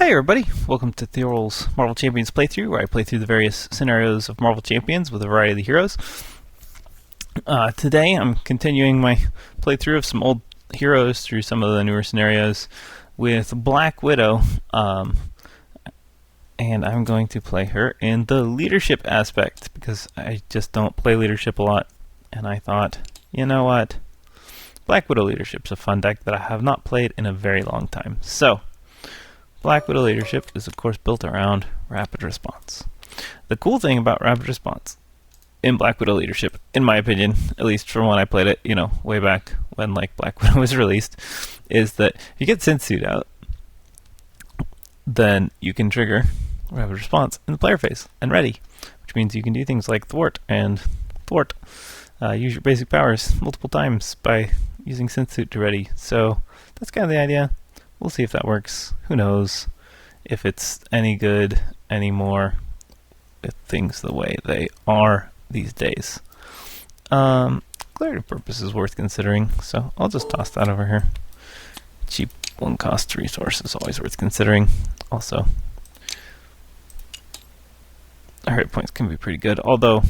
Hey everybody, welcome to Theoral's Marvel Champions playthrough, where I play through the various scenarios of Marvel Champions with a variety of the heroes. Today I'm continuing my playthrough of some old heroes through some of the newer scenarios with Black Widow, and I'm going to play her in the leadership aspect, because I just don't play leadership a lot, and I thought, you know what, Black Widow leadership's a fun deck that I have not played in a very long time. So Black Widow leadership is of course built around rapid response. The cool thing about rapid response in Black Widow leadership, in my opinion, at least from when I played it, way back when Black Widow was released, is that if you get Synth out, then you can trigger rapid response in the player phase and ready, which means you can do things like thwart. Use your basic powers multiple times by using Synth to ready. So that's kind of the idea. We'll see if that works. Who knows if it's any good anymore with things the way they are these days. Clarity purpose is worth considering, so I'll just toss that over here. Cheap one-cost resource is always worth considering. Also, our hit points can be pretty good, although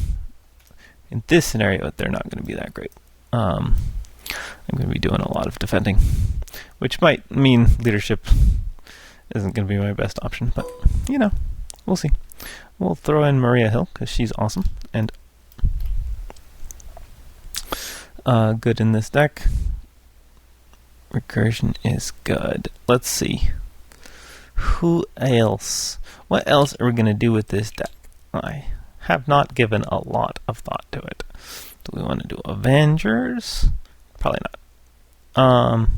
in this scenario they're not going to be that great. I'm going to be doing a lot of defending, which might mean leadership isn't going to be my best option, but we'll see. We'll throw in Maria Hill because she's awesome and good in this deck. Recursion is good. Let's see. Who else? What else are we going to do with this deck? I have not given a lot of thought to it. Do we want to do Avengers? Probably not.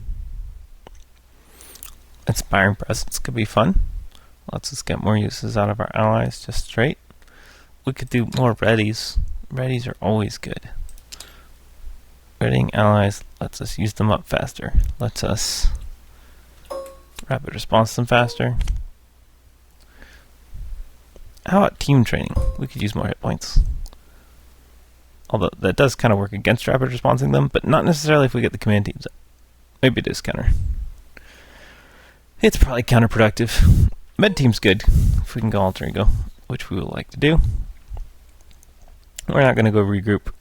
Inspiring Presence could be fun. Lets us get more uses out of our allies just straight. We could do more readies. Readies are always good. Readying allies lets us use them up faster. Lets us rapid response them faster. How about team training? We could use more hit points. Although that does kind of work against rapid responsing them, but not necessarily if we get the command teams up. Maybe it is counter. It's probably counterproductive. Med team's good if we can go alter ego, which we would like to do. We're not going to go regroup.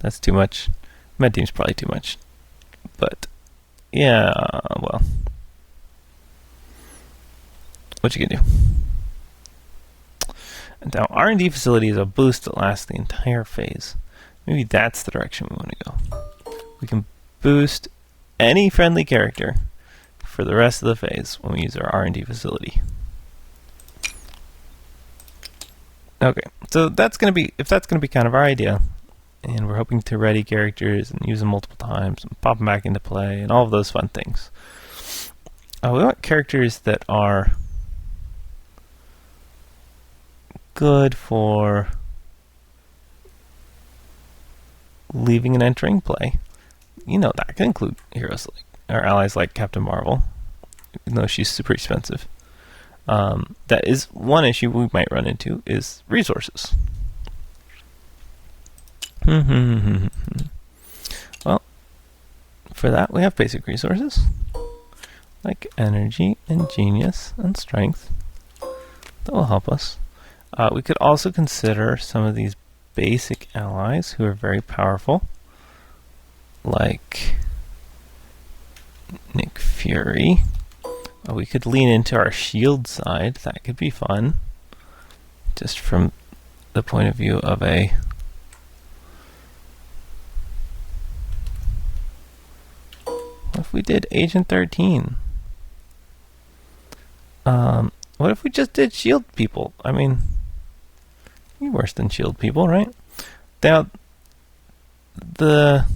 That's too much. Med team's probably too much. But yeah, well, what you can do? And now R&D facility is a boost that lasts the entire phase. Maybe that's the direction we want to go. We can boost any friendly character for the rest of the phase when we use our R&D facility. Okay, so that's going to be, if that's going to be kind of our idea, and we're hoping to ready characters and use them multiple times and pop them back into play and all of those fun things. We want characters that are good for leaving and entering play. That can include heroes like our allies like Captain Marvel, even though she's super expensive. That is one issue we might run into, is resources. Well, for that we have basic resources like energy and genius and strength that will help us. We could also consider some of these basic allies who are very powerful, like Nick Fury. We could lean into our shield side. That could be fun, just from the point of view of a what if we did Agent 13? What if we just did shield people? I mean, you're worse than shield people, right? Now, the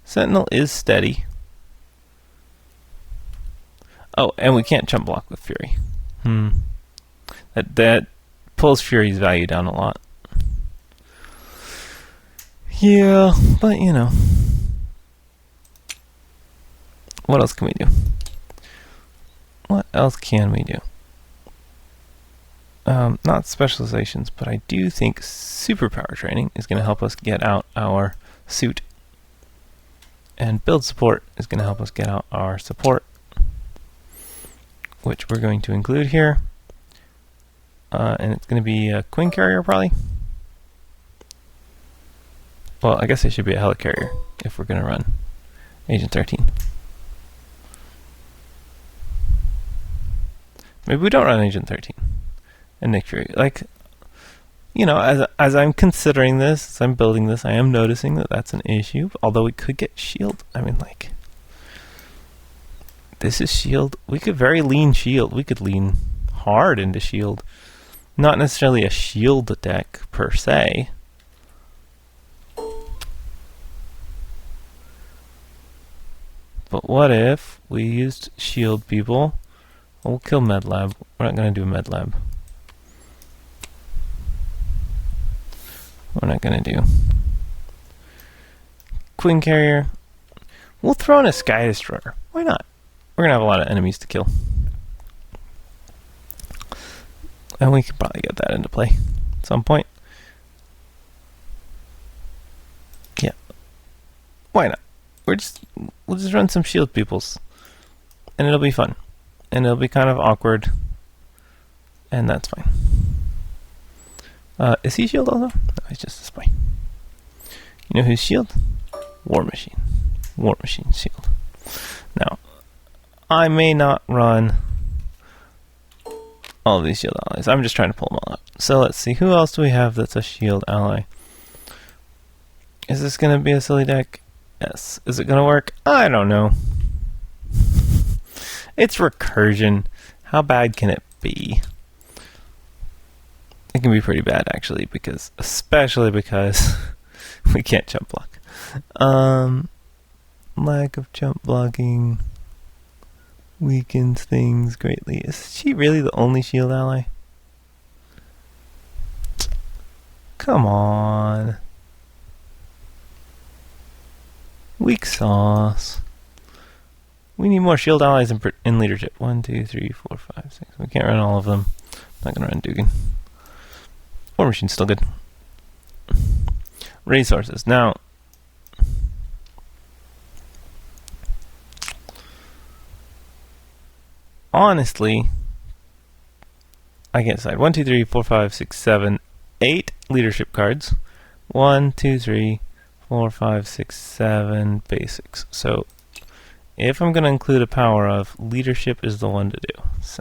Sentinel is steady. Oh, and we can't jump block with Fury. That pulls Fury's value down a lot. Yeah, but what else can we do? What else can we do? Not specializations, but I do think superpower training is going to help us get out our suit, and build support is going to help us get out our support. which we're going to include here. And it's going to be a Queen carrier, probably. Well, I guess it should be a helicarrier if we're going to run Agent 13. Maybe we don't run Agent 13 and Nick Fury. Like, you know, as I'm considering this, as I'm building this, I am noticing that that's an issue. Although we could get shield. I mean, like, this is shield. We could very lean shield. We could lean hard into shield. Not necessarily a shield deck per se. But what if we used shield people? Well, we'll kill MedLab. We're not going to do MedLab. We're not going to do Queen Carrier. We'll throw in a Sky Destroyer. Why not? We're going to have a lot of enemies to kill. And we could probably get that into play at some point. Yeah. Why not? We'll just run some shield peoples. And it'll be fun. And it'll be kind of awkward. And that's fine. Is he shield also? No, he's just a spy. You know who's shield? War Machine. War Machine shield. Now, I may not run all of these shield allies. I'm just trying to pull them all out. So let's see, who else do we have that's a shield ally? Is this going to be a silly deck? Yes. Is it going to work? I don't know. It's recursion. How bad can it be? It can be pretty bad, actually, especially because we can't jump block. Lack of jump blocking weakens things greatly. Is she really the only shield ally? Come on. Weak sauce. We need more shield allies in leadership. 1, 2, 3, 4, 5, 6. We can't run all of them. I'm not going to run Dugan. War Machine's still good. Resources. Now, honestly, I can't decide. 1, 2, 3, 4, 5, 6, 7, 8 leadership cards. 1, 2, 3, 4, 5, 6, 7 basics. So, if I'm going to include a power of, leadership is the one to do. So,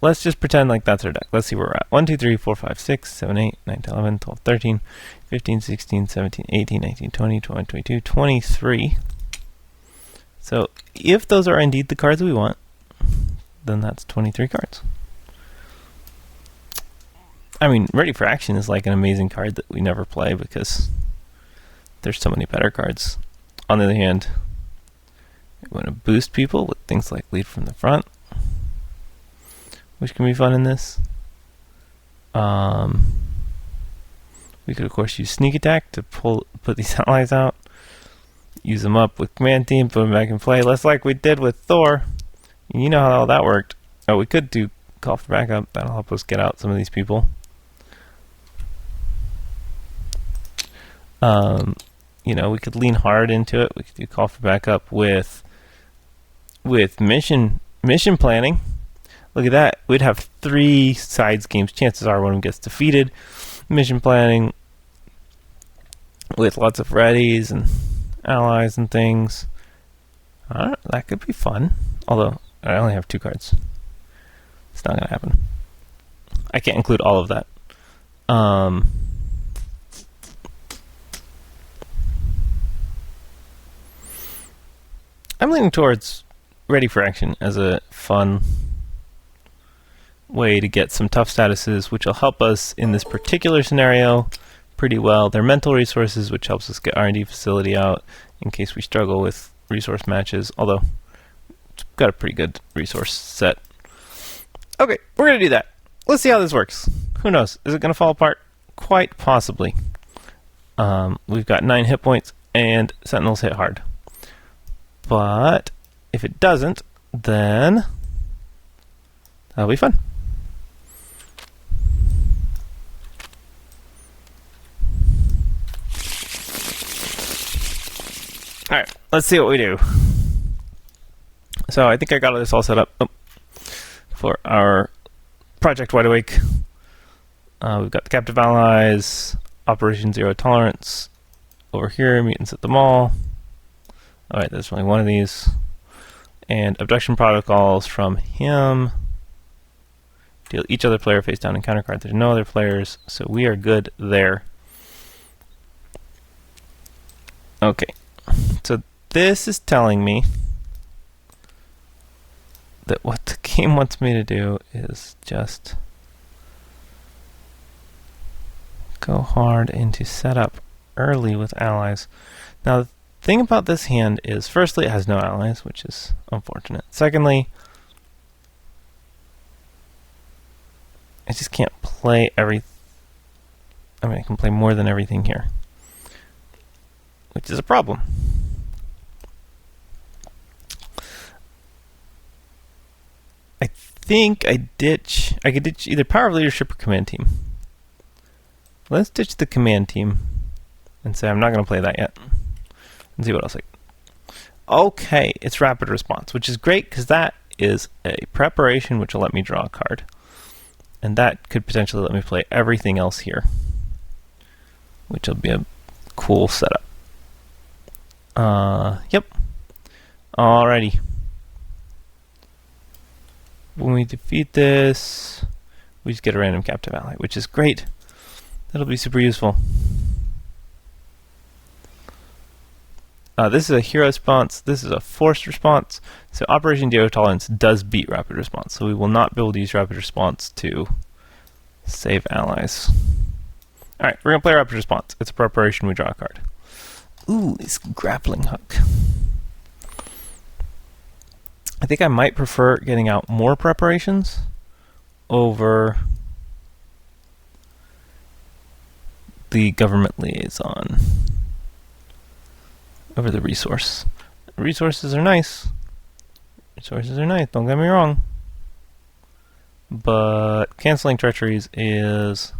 let's just pretend like that's our deck. Let's see where we're at. 1, 2, 3, 4, 5, 6, 7, 8, 9, 10, 11, 12, 13, 15, 16, 17, 18, 19, 20, 21, 22, 23. So, if those are indeed the cards we want, then that's 23 cards. I mean, Ready for Action is like an amazing card that we never play because there's so many better cards. On the other hand, we want to boost people with things like Lead from the Front, which can be fun in this. We could, of course, use Sneak Attack to put these allies out. Use them up with Command Team, put them back in play, less like we did with Thor. You know how all that worked. Oh, we could do Call for Backup. That'll help us get out some of these people. You know, we could lean hard into it. We could do Call for Backup with mission planning. Look at that. We'd have 3 sides games. Chances are one of them gets defeated. Mission planning with lots of readies and allies and things. That could be fun. Although, I only have 2 cards. It's not going to happen. I can't include all of that. I'm leaning towards Ready for Action as a fun way to get some tough statuses, which will help us in this particular scenario pretty well. They're mental resources, which helps us get R&D facility out in case we struggle with resource matches, although it's got a pretty good resource set. Okay, we're going to do that. Let's see how this works. Who knows? Is it going to fall apart? Quite possibly. We've got 9 hit points, and Sentinels hit hard. But if it doesn't, then that'll be fun. Alright, let's see what we do. So I think I got this all set up for our Project Wideawake. We've got the captive allies, Operation Zero Tolerance over here, mutants at the mall. Alright, there's only one of these. And abduction protocols from him. Deal each other player face down encounter card. There's no other players, so we are good there. Okay, so this is telling me that what the game wants me to do is just go hard into setup early with allies. Now, the thing about this hand is, firstly, it has no allies, which is unfortunate. Secondly, I just can't play I can play more than everything here, which is a problem. I think I could ditch either Power of Leadership or Command Team. Let's ditch the Command Team and say I'm not going to play that yet. And see what else I can. Okay, it's Rapid Response, which is great because that is a preparation which will let me draw a card. And that could potentially let me play everything else here, which will be a cool setup. Yep. Alrighty. When we defeat this, we just get a random captive ally, which is great. That'll be super useful. This is a hero response. This is a forced response. So Operation Zero Tolerance does beat Rapid Response. So we will not be able to use Rapid Response to save allies. Alright, we're going to play Rapid Response. It's a preparation, we draw a card. Ooh, this grappling hook. I think I might prefer getting out more preparations over the government liaison. Over the resource. Resources are nice. Resources are nice, don't get me wrong. But canceling treacheries is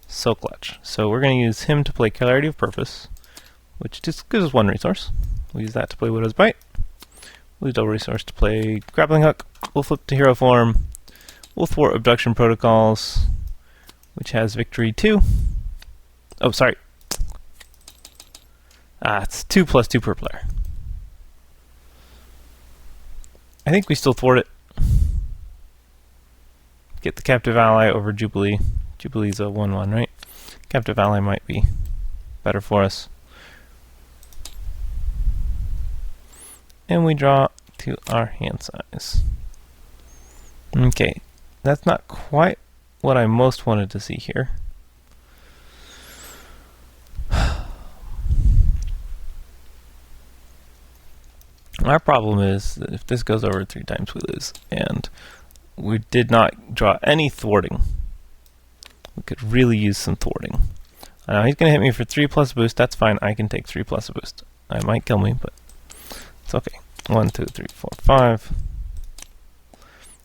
so clutch. So we're going to use him to play Clarity of Purpose, which just gives us one resource. We'll use that to play Widow's Bite. We'll use double resource to play Grappling Hook. We'll flip to Hero Form. We'll thwart Abduction Protocols, which has Victory 2. Oh, sorry. It's 2+2 per player. I think we still thwart it. Get the captive ally over Jubilee. Jubilee's a 1/1, right? Captive ally might be better for us. And we draw to our hand size. Okay, that's not quite what I most wanted to see here. Our problem is that if this goes over 3 times, we lose. And we did not draw any thwarting. We could really use some thwarting. Now he's going to hit me for 3+ boost. That's fine. I can take 3+ boost. It might kill me, but it's okay. 1, 2, 3, 4, 5.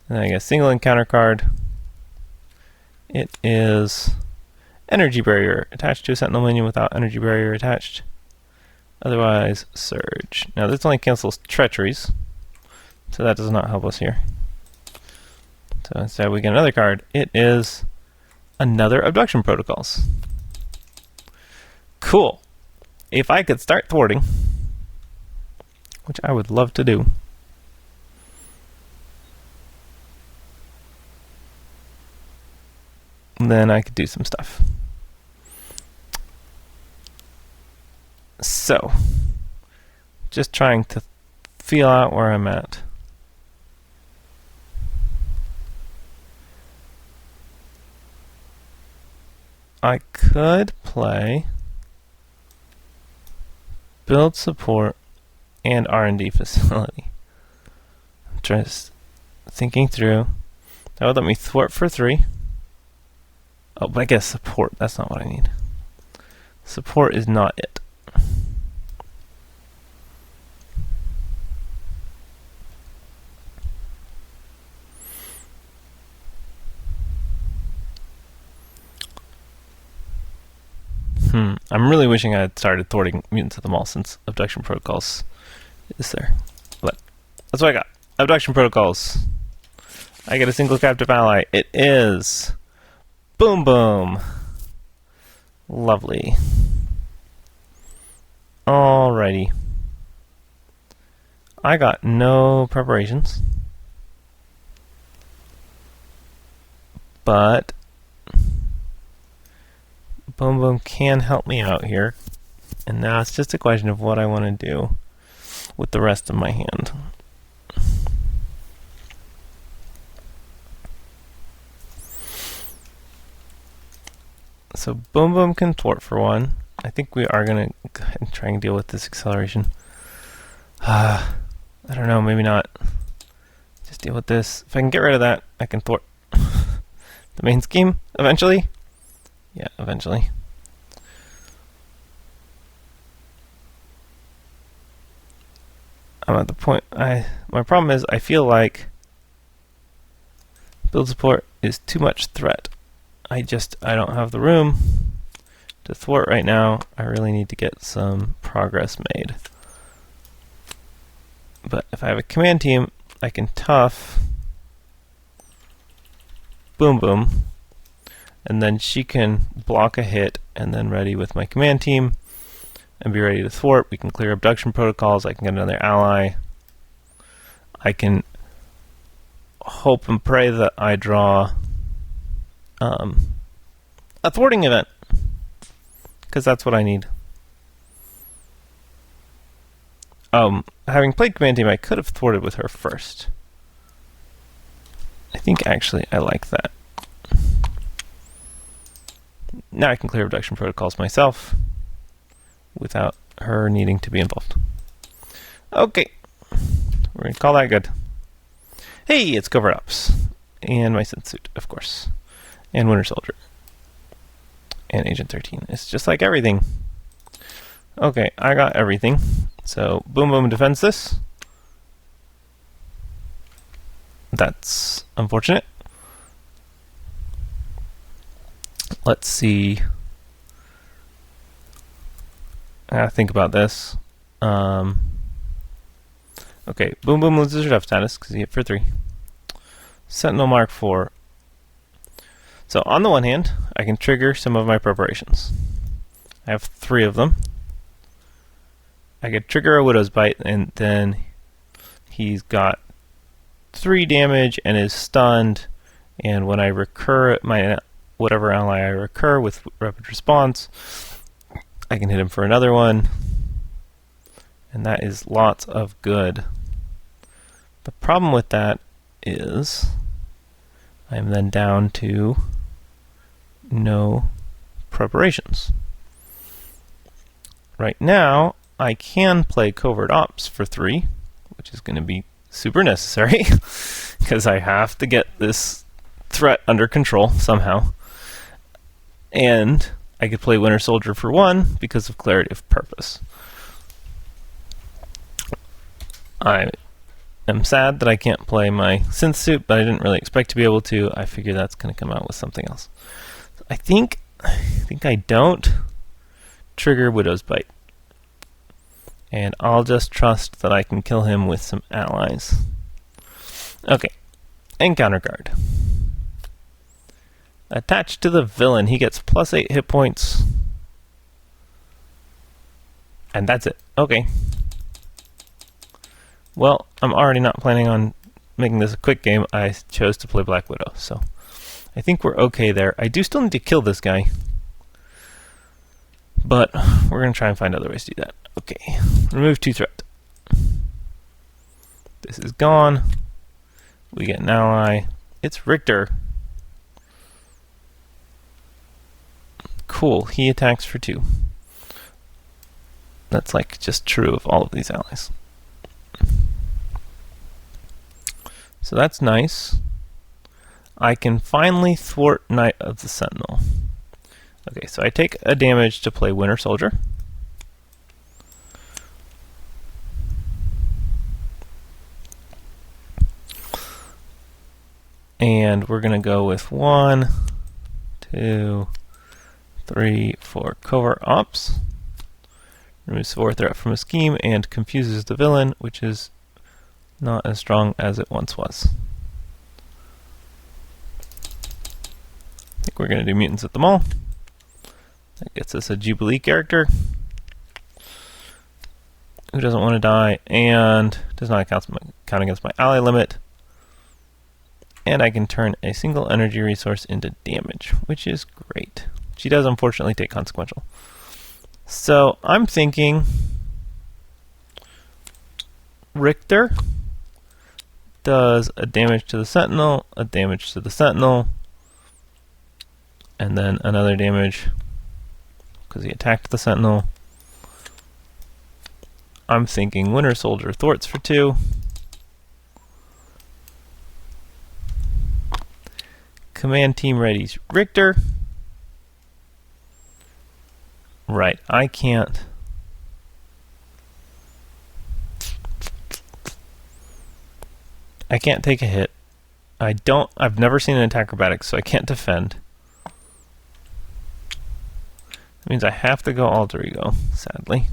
And then I get a single encounter card. It is Energy Barrier attached to a Sentinel minion without Energy Barrier attached. Otherwise, Surge. Now this only cancels treacheries, so that does not help us here. So instead we get another card. It is another Abduction Protocols. Cool. If I could start thwarting, which I would love to do, then I could do some stuff. So, just trying to feel out where I'm at. I could play build support and R&D facility. Just thinking through. That would let me thwart for 3. Oh, but I guess support. That's not what I need. Support is not it. I'm really wishing I had started thwarting mutants at the mall since Abduction Protocols is there. But That's what I got. Abduction protocols. I get a single captive ally. It is Boom Boom. Lovely. Alrighty. I got no preparations. But Boom Boom can help me out here. And now it's just a question of what I want to do with the rest of my hand. So Boom Boom can thwart for one. I think we are going to go ahead and try and deal with this acceleration. I don't know, maybe not. Just deal with this. If I can get rid of that, I can thwart the main scheme eventually. Yeah, eventually. I'm at the point, my problem is I feel like build support is too much threat. I don't have the room to thwart right now. I really need to get some progress made. But if I have a command team, I can tough Boom Boom, and then she can block a hit and then ready with my command team and be ready to thwart. We can clear abduction protocols. I can get another ally. I can hope and pray that I draw a thwarting event, because that's what I need. Having played command team, I could have thwarted with her first. I think actually I like that. Now I can clear abduction protocols myself without her needing to be involved. Okay, we're going to call that good. Hey, it's Covert Ops. And my synth suit, of course. And Winter Soldier. And Agent 13. It's just like everything. Okay, I got everything. So, Boom Boom defends this. That's unfortunate. Let's see. I gotta think about this. Okay, Boom Boom loses her death status because he hit for 3. Sentinel Mark 4. So on the one hand, I can trigger some of my preparations. I have 3 of them. I could trigger a Widow's Bite, and then he's got 3 damage and is stunned, and when I recur my whatever ally I recur with rapid response, I can hit him for another one, and that is lots of good. The problem with that is I'm then down to no preparations. Right now, I can play Covert Ops for 3, which is going to be super necessary, because I have to get this threat under control somehow. And I could play Winter Soldier for 1 because of clarity of purpose. I am sad that I can't play my synth suit, but I didn't really expect to be able to. I figure that's going to come out with something else. I think I don't trigger Widow's Bite. And I'll just trust that I can kill him with some allies. Okay, Encounter Guard. Attached to the villain, he gets +8 hit points. And that's it. Okay. Well, I'm already not planning on making this a quick game. I chose to play Black Widow, so I think we're okay there. I do still need to kill this guy, but we're going to try and find other ways to do that. Okay, remove 2 threat. This is gone. We get an ally. It's Richter. Cool, he attacks for 2. That's like just true of all of these allies. So that's nice. I can finally thwart Knight of the Sentinel. Okay, so I take a damage to play Winter Soldier. And we're going to go with 1, 2, 3, 4 Covert Ops. Removes 4 threat from a scheme and confuses the villain, which is not as strong as it once was. I think we're going to do mutants at the mall. That gets us a Jubilee character who doesn't want to die and does not count against my ally limit. And I can turn a single energy resource into damage, which is great. She does unfortunately take consequential. So I'm thinking Richter does a damage to the Sentinel, a damage to the Sentinel, and then another damage because he attacked the Sentinel. I'm thinking Winter Soldier thwarts for 2. Command team readies Richter. Right, I can't. I can't take a hit. I've never seen an attack acrobatics, so I can't defend. That means I have to go alter ego, sadly.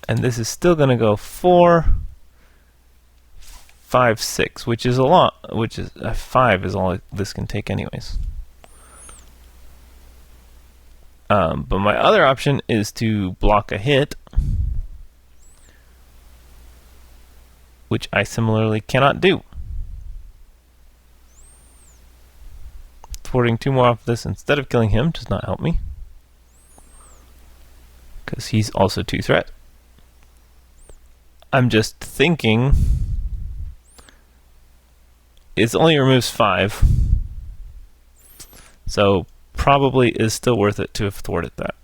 And this is still going to go 4, 5, 6, which is a lot, which is 5 is all this can take anyways. But my other option is to block a hit, which I similarly cannot do. Thwarting 2 more off this instead of killing him does not help me, because he's also 2 threat. I'm just thinking it only removes 5, so probably is still worth it to have thwarted that.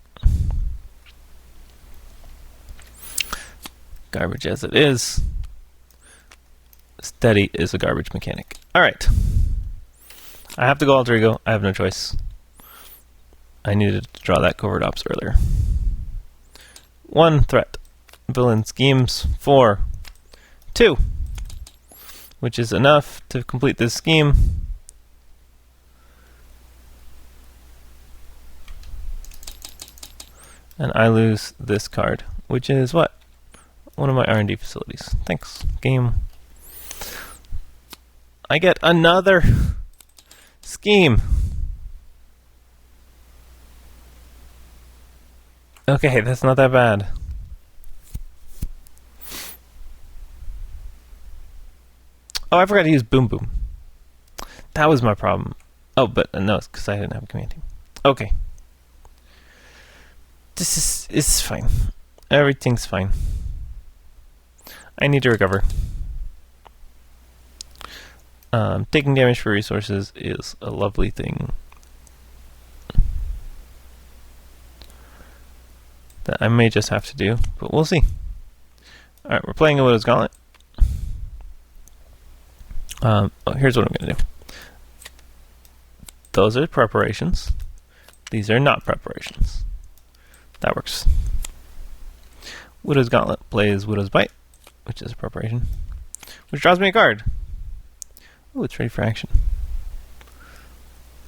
Garbage as it is. Steady is a garbage mechanic. Alright. I have to go alter ego. I have no choice. I needed to draw that covert ops earlier. 1 threat. Villain schemes 4, 2, which is enough to complete this scheme. And I lose this card, which is what? One of my R&D facilities. Thanks, game. I get another scheme. Okay, that's not that bad. Oh, I forgot to use Boom Boom. That was my problem. Oh, but no, it's because I didn't have a command team. Okay. It's fine. Everything's fine. I need to recover. Taking damage for resources is a lovely thing that I may just have to do, but we'll see. Alright, we're playing a Widow's Gauntlet. Here's what I'm going to do. Those are preparations. These are not preparations. That works. Widow's Gauntlet plays Widow's Bite, which is a preparation, which draws me a card. Oh, it's ready for action.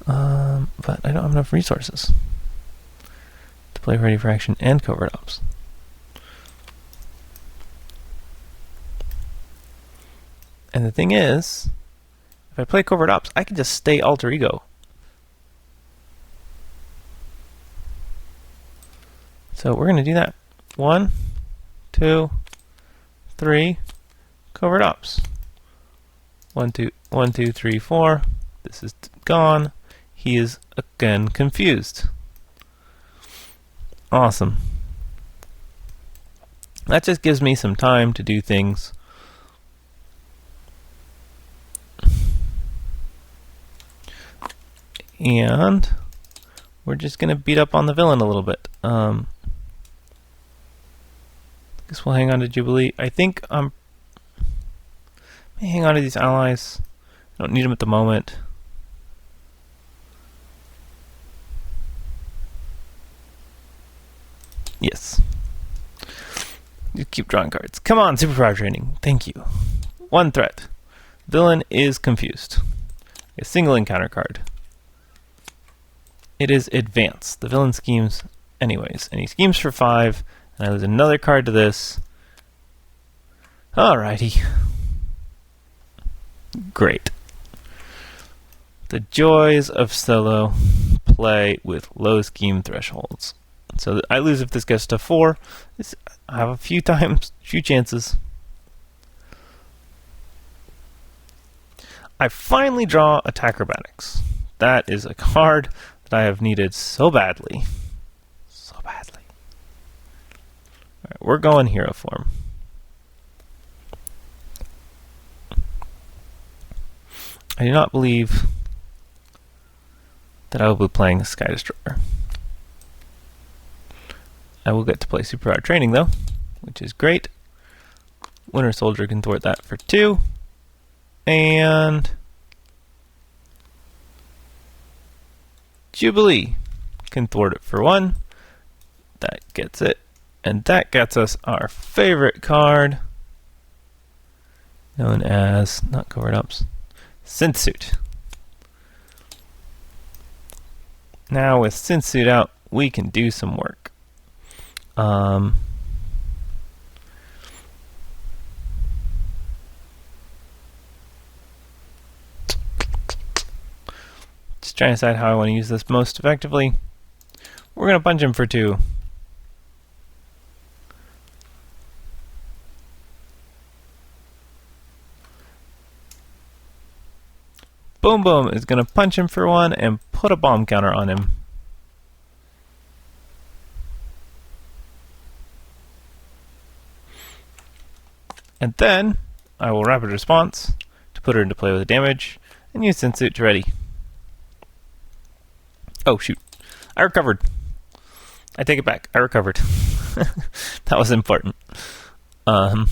But I don't have enough resources to play ready for action and covert ops. And the thing is, if I play covert ops, I can just stay alter ego. So we're going to do that. 1, 2, 3, covert ops. 1, 2, 3, 4. This is gone. He is again confused. Awesome. That just gives me some time to do things. And we're just going to beat up on the villain a little bit. I guess we'll hang on to Jubilee. I think may hang on to these allies. I don't need them at the moment. Yes. Just keep drawing cards. Come on, superpower training. Thank you. 1 threat. Villain is confused. A single encounter card. It is advance. The villain schemes anyways, and he schemes for 5, And I lose another card to this. Alrighty. Great. The joys of solo play with low scheme thresholds. So I lose if this gets to 4. I have a few chances. I finally draw Attack Acrobatics. That is a card that I have needed so badly. So badly. Alright, we're going hero form. I do not believe that I will be playing Sky Destroyer. I will get to play Super Hard Training though, which is great. Winter Soldier can thwart that for 2. And Jubilee can thwart it for 1. That gets it. And that gets us our favorite card, known as, not covered-ups, Synth-Suit. Now with Synth-Suit out, we can do some work. Just trying to decide how I want to use this most effectively. We're going to punch him for 2. Boom Boom is going to punch him for 1 and put a bomb counter on him. And then I will Rapid Response to put her into play with the damage and use Synth-Suit to ready. Oh shoot, I recovered. I take it back, I recovered. That was important. I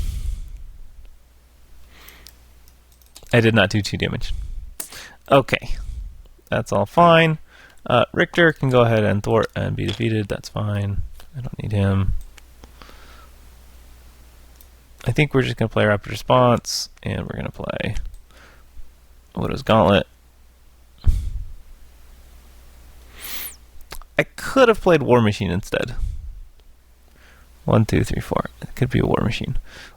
did not do 2 damage. Okay, that's all fine. Richter can go ahead and thwart and be defeated, that's fine. I don't need him. I think we're just going to play Rapid Response, and we're going to play Widow's Gauntlet. I could have played War Machine instead. 1, 2, 3, 4. It could be a War Machine.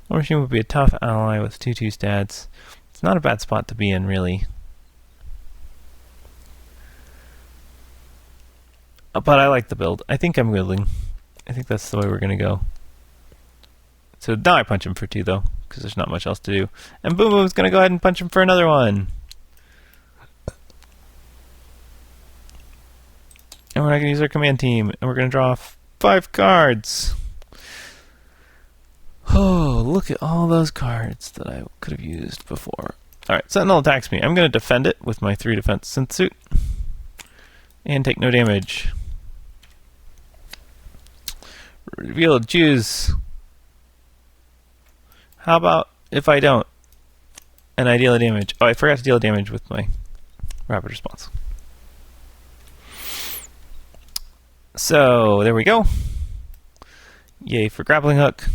War Machine would be a tough ally with 2/2 stats. It's not a bad spot to be in, really. But I like the build. I think I'm willing. I think that's the way we're going to go. So now I punch him for 2 though, because there's not much else to do. And Boom Boom's going to go ahead and punch him for another 1. And we're not going to use our command team, and we're going to draw 5 cards. Oh, look at all those cards that I could have used before. Alright, Sentinel attacks me. I'm going to defend it with my 3 defense Synth-Suit. And take no damage. Reveal, choose. How about if I don't? And I deal a damage. Oh, I forgot to deal damage with my Rapid Response. So, there we go. Yay for Grappling Hook.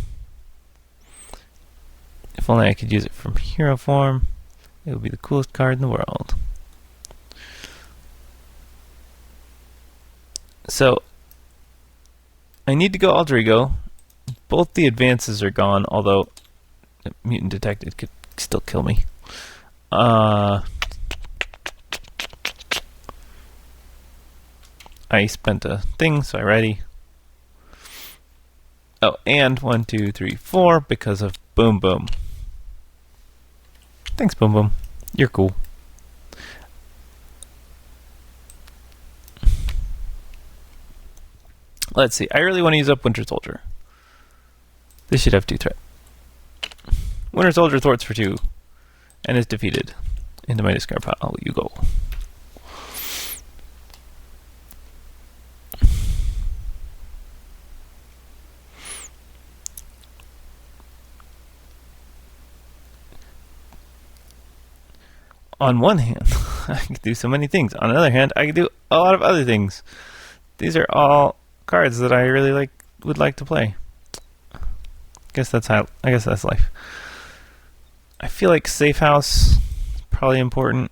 If only I could use it from hero form, it would be the coolest card in the world. So, I need to go Alter Ego. Both the advances are gone, although Mutant Detected could still kill me. I spent a thing, so I ready. Oh, and 1, 2, 3, 4 because of Boom Boom. Thanks, Boom Boom. You're cool. Let's see. I really want to use up Winter Soldier. This should have 2 threat. Winter Soldier thwarts for 2 and is defeated. Into my discard pile you go. On one hand, I can do so many things. On the other hand, I can do a lot of other things. These are all cards that I really would like to play. I guess that's life. I feel like Safe House is probably important.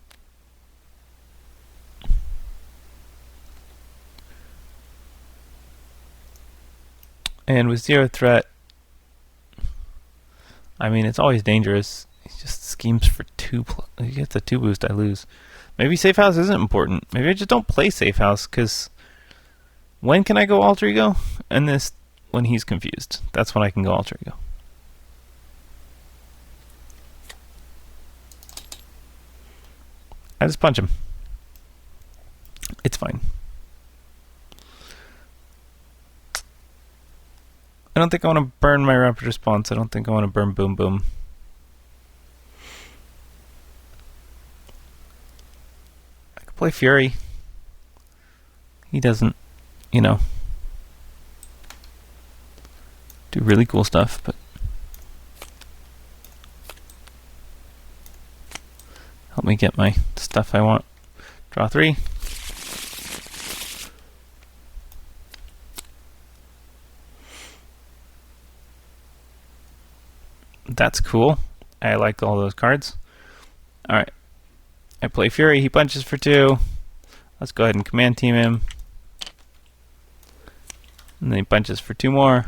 And with 0 threat, I mean, it's always dangerous. He just schemes for 2. He gets a 2 boost, I lose. Maybe Safe House isn't important. Maybe I just don't play Safe House, because when can I go Alter Ego? And this, when he's confused. That's when I can go Alter Ego. I just punch him. It's fine. I don't think I want to burn my rapid response. I don't think I want to burn Boom Boom. I could play Fury. He doesn't, you know, do really cool stuff, but help me get my stuff I want. Draw 3. That's cool. I like all those cards. Alright. I play Fury. He punches for 2. Let's go ahead and command team him. And then he punches for 2 more.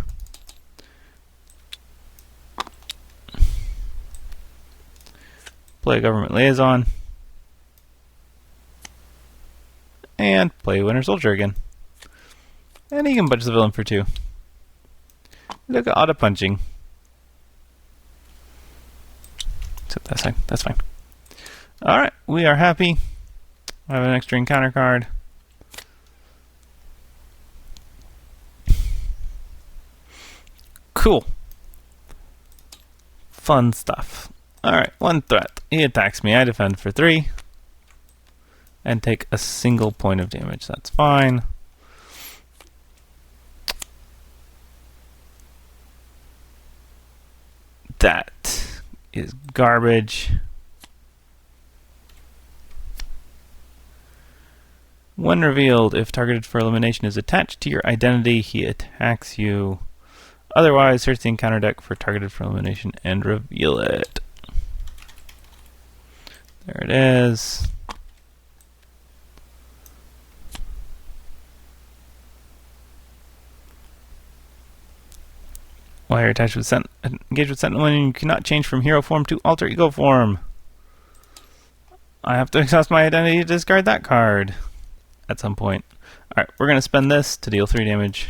Play Government Liaison. And play Winter Soldier again. And he can punch the villain for 2. Look at auto punching. So that's fine. Alright, we are happy. I have an extra encounter card. Cool. Fun stuff. Alright, 1 threat. He attacks me. I defend for 3. And take a single point of damage. That's fine. That is garbage. When revealed, if targeted for elimination is attached to your identity, he attacks you. Otherwise, search the encounter deck for targeted for elimination and reveal it. There it is. While you're attached with engaged with Sentinel, you cannot change from hero form to alter ego form. I have to exhaust my identity to discard that card at some point. Alright, we're going to spend this to deal 3 damage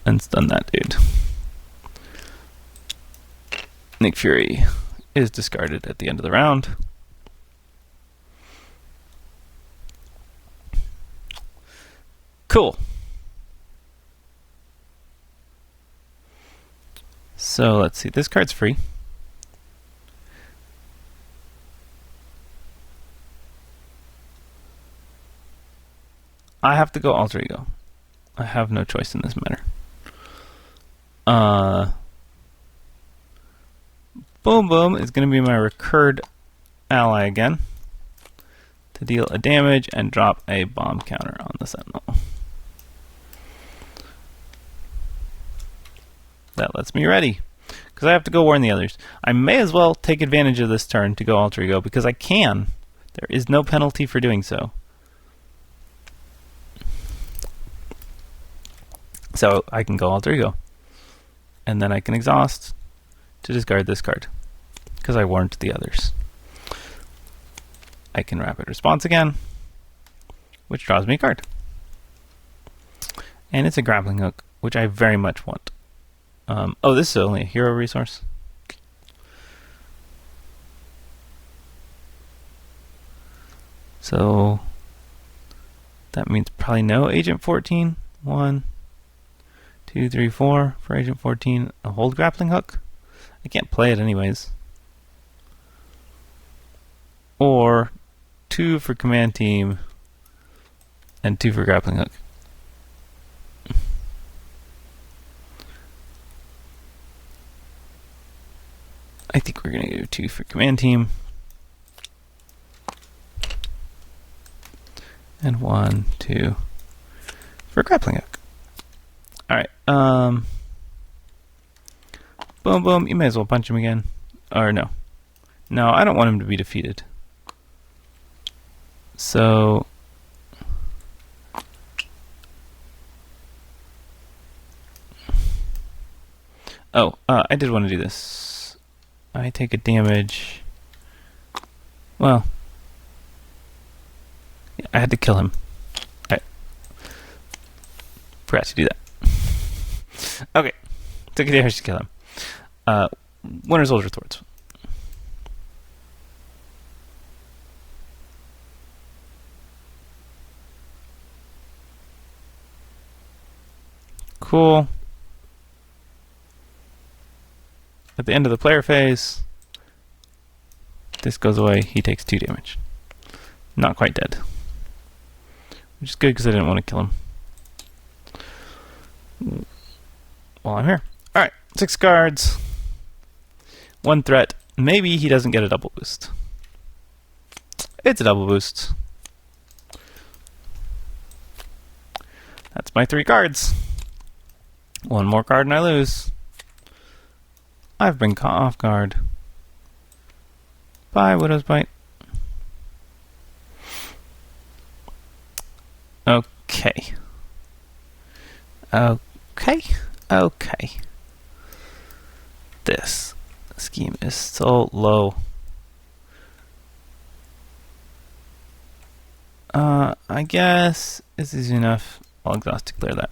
and stun that dude. Nick Fury is discarded at the end of the round. Cool. So let's see, this card's free. I have to go alter ego. I have no choice in this matter. Boom Boom is going to be my recurred ally again to deal a damage and drop a bomb counter on the Sentinel. That lets me ready, because I have to go warn the others. I may as well take advantage of this turn to go alter ego, because I can. There is no penalty for doing so. So I can go alter ego. And then I can exhaust to discard this card, because I warned the others. I can rapid response again, which draws me a card. And it's a grappling hook, which I very much want. Oh, this is only a hero resource. So that means probably no Agent 14. 1, 2, 3, 4 for Agent 14. A hold grappling hook. I can't play it anyways. Or 2 for command team and 2 for grappling hook. I think we're going to go 2 for command team. And 1, 2 for grappling hook. Alright, Boom Boom, you may as well punch him again. Or no. No, I don't want him to be defeated. So Oh, I did want to do this. I take a damage. Well, I had to kill him. I forgot to do that. Okay, took a damage to kill him. Winter Soldier thwarts. Cool. At the end of the player phase, this goes away. He takes 2 damage. Not quite dead. Which is good because I didn't want to kill him while I'm here. Alright, 6 cards. 1 threat. Maybe he doesn't get a double boost. It's a double boost. That's my 3 cards. 1 more card and I lose. I've been caught off guard by Widow's Bite. Okay. Okay. This scheme is so low. I guess it's easy enough. I'll exhaust to clear that.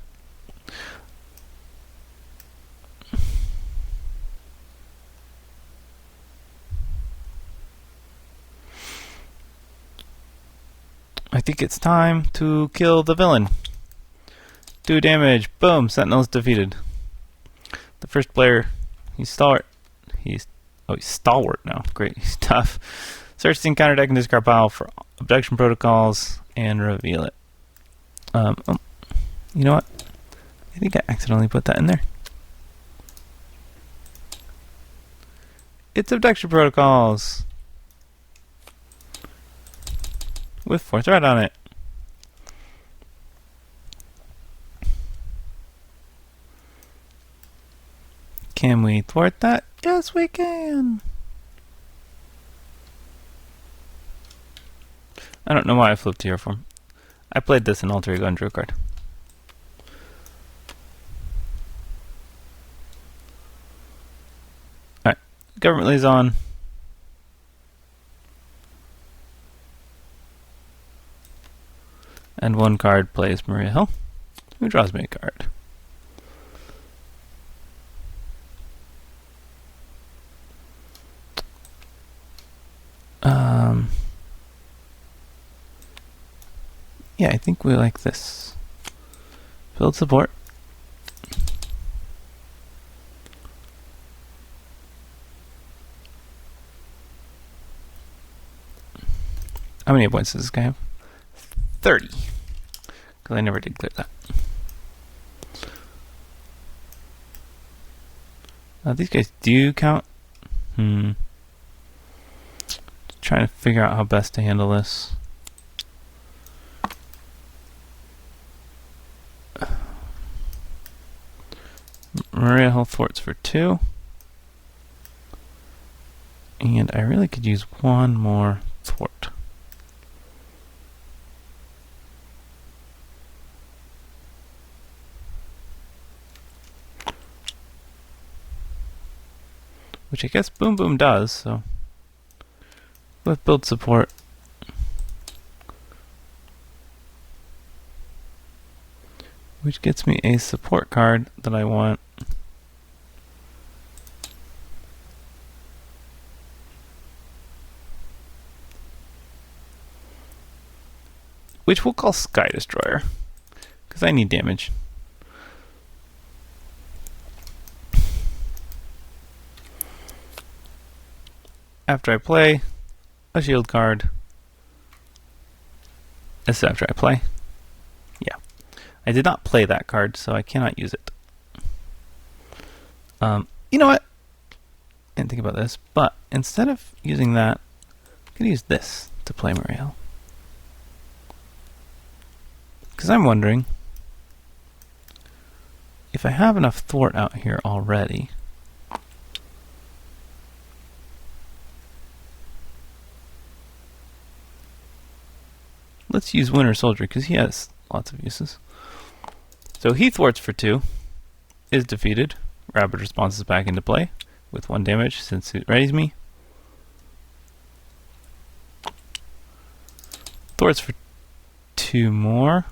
I think it's time to kill the villain. 2 damage. Boom. Sentinels defeated. The first player, he's stalwart. He's stalwart now. Great. He's tough. Search the encounter deck and discard pile for abduction protocols and reveal it. You know what? I think I accidentally put that in there. It's abduction protocols with 4 threat on it. Can we thwart that? Yes, we can. I don't know why I flipped here for him. I played this in Alter Ego and drew a card. Alright, Government Liaison. And 1 card plays Maria Hill, who draws me a card. Yeah, I think we like this. Build support. How many points does this guy have? 30. Because I never did clear that. These guys do count. Trying to figure out how best to handle this. Maria Hill thwarts for 2. And I really could use 1 more thwart. Which I guess Boom Boom does, so with build support. Which gets me a support card that I want. Which we'll call Sky Destroyer, because I need damage. After I play a shield card. This is after I play. Yeah. I did not play that card, so I cannot use it. You know what? I didn't think about this, but instead of using that, I'm going to use this to play Marielle. Because I'm wondering if I have enough thwart out here already. Let's use Winter Soldier because he has lots of uses. So he thwarts for 2, is defeated. Rapid response is back into play with 1 damage since it readies me. Thwarts for 2 more.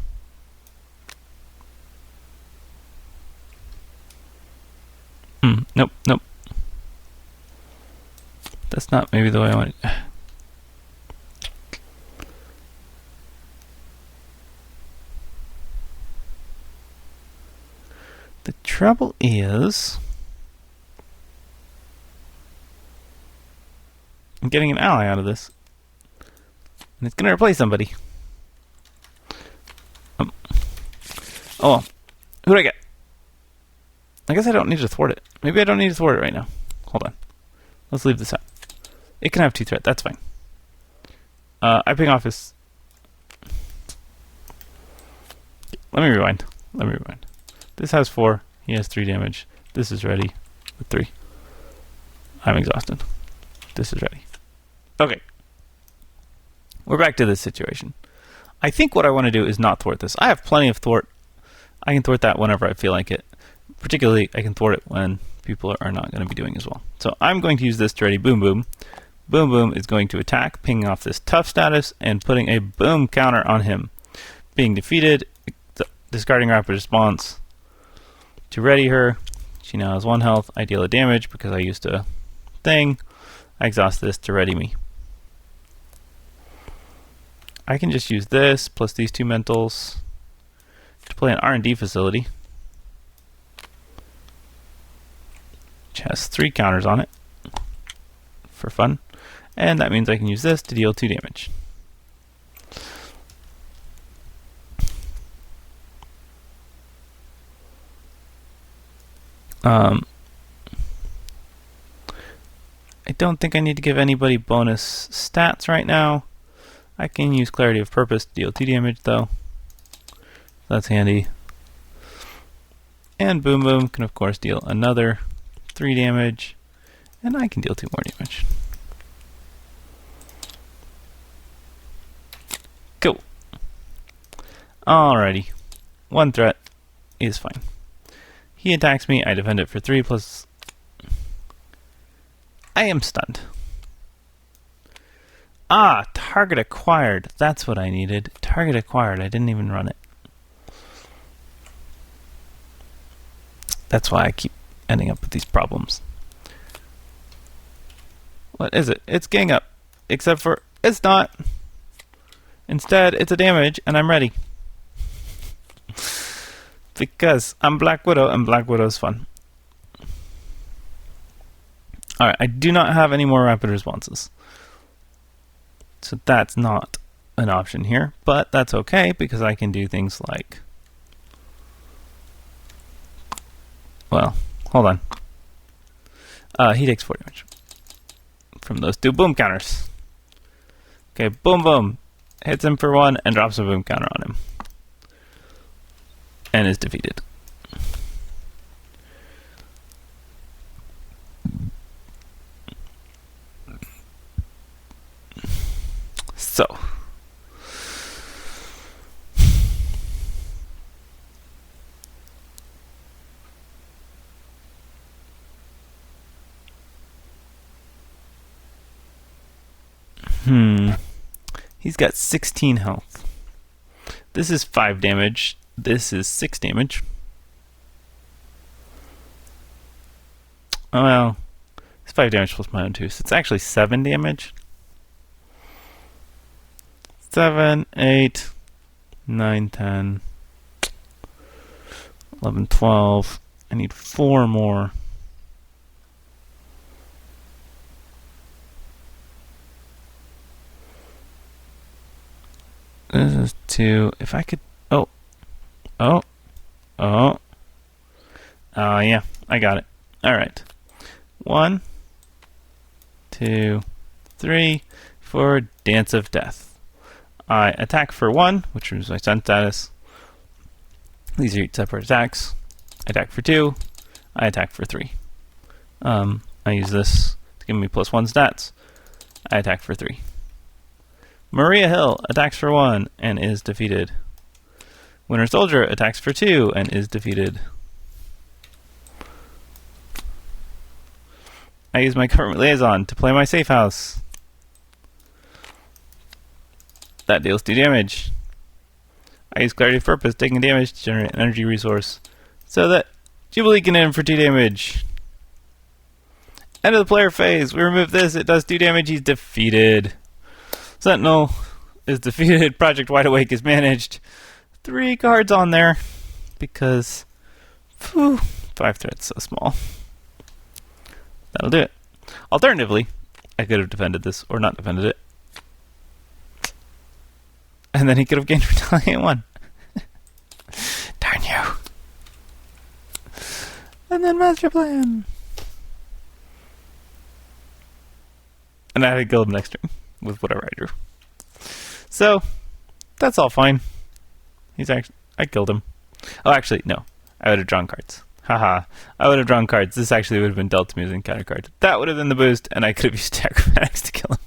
Nope, nope. That's not maybe the way I want it. The trouble is, I'm getting an ally out of this, and it's going to replace somebody. Oh, who do I get? I guess I don't need to thwart it. Maybe I don't need to thwart it right now. Hold on. Let's leave this out. It can have 2 threat. That's fine. I ping off his... Let me rewind. This has 4. He has 3 damage. This is ready with 3. I'm exhausted. This is ready. Okay. We're back to this situation. I think what I want to do is not thwart this. I have plenty of thwart. I can thwart that whenever I feel like it. Particularly, I can thwart it when people are not going to be doing as well. So I'm going to use this to ready Boom Boom. Boom Boom is going to attack, pinging off this tough status, and putting a boom counter on him. Being defeated, discarding rapid response to ready her. She now has 1 health. I deal a damage because I used a thing. I exhaust this to ready me. I can just use this plus these 2 mentals to play an R&D facility, which has 3 counters on it for fun, and that means I can use this to deal 2 damage. I don't think I need to give anybody bonus stats right now. I can use Clarity of Purpose to deal 2 damage though. That's handy. And Boom Boom can of course deal another 3 damage, and I can deal 2 more damage. Cool. Alrighty. 1 threat is fine. He attacks me, I defend it for 3 plus... I am stunned. Ah, target acquired. That's what I needed. Target acquired. I didn't even run it. That's why I keep ending up with these problems. What is it? It's gang up. Except for, it's not. Instead, it's a damage, and I'm ready. Because I'm Black Widow, and Black Widow's fun. Alright, I do not have any more rapid responses. So that's not an option here, but that's okay, because I can do things like... Well, hold on. He takes 4 damage from those 2 boom counters. Okay, boom boom. Hits him for 1 and drops a boom counter on him. And is defeated. So. He's got 16 health. This is 5 damage. This is 6 damage. Oh well. It's 5 damage plus my own 2, so it's actually 7 damage. 7, 8, 9, 10, 11, 12. I need 4 more. This is 2. If I could... yeah, I got it. Alright. 1, 2, 3 for Dance of Death. I attack for 1, which is my stun status. These are each separate attacks. I attack for 2. I attack for 3. I use this to give me +1 stats. I attack for 3. Maria Hill attacks for 1 and is defeated. Winter Soldier attacks for 2 and is defeated. I use my government liaison to play my safe house. That deals 2 damage. I use clarity of purpose, taking damage to generate an energy resource, so that Jubilee can in for 2 damage. End of the player phase. We remove this. It does 2 damage. He's defeated. Sentinel is defeated. Project Wideawake is managed. 3 cards on there because 5 threats so small. That'll do it. Alternatively, I could have defended this or not defended it. And then he could have gained Retaliate 1. Darn you. And then Master Plan. And I had to kill him next turn with whatever I drew. So, that's all fine. I killed him. Oh, actually, no. I would have drawn cards. Haha. I would have drawn cards. This actually would have been dealt to me as an encounter card. That would have been the boost, and I could have used acrobatics to kill him.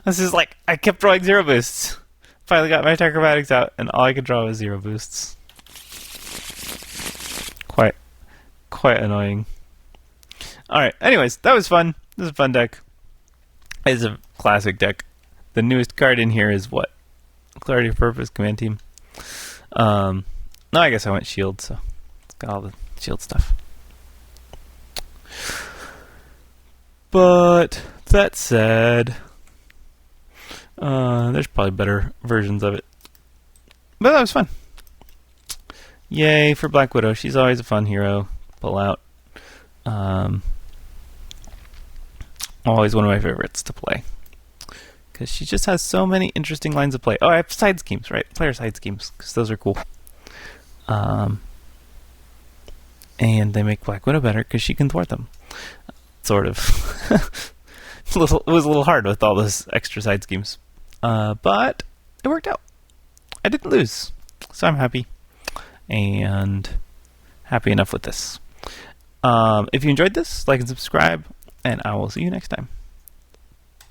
This is like, I kept drawing 0 boosts. Finally got my acrobatics out, and all I could draw was 0 boosts. Quite annoying. Alright, anyways, that was fun. This is a fun deck. It's a classic deck. The newest card in here is what? Clarity of Purpose, Command Team. No, I guess I went Shield, so it's got all the Shield stuff. But that said, there's probably better versions of it. But that was fun. Yay for Black Widow. She's always a fun hero. Pull out. Always one of my favorites to play. Because she just has so many interesting lines of play. Oh, I have side schemes, right? Player side schemes, because those are cool. And they make Black Widow better because she can thwart them. Sort of. It was a little hard with all those extra side schemes. But it worked out. I didn't lose. So I'm happy. And happy enough with this. If you enjoyed this, like and subscribe. And I will see you next time.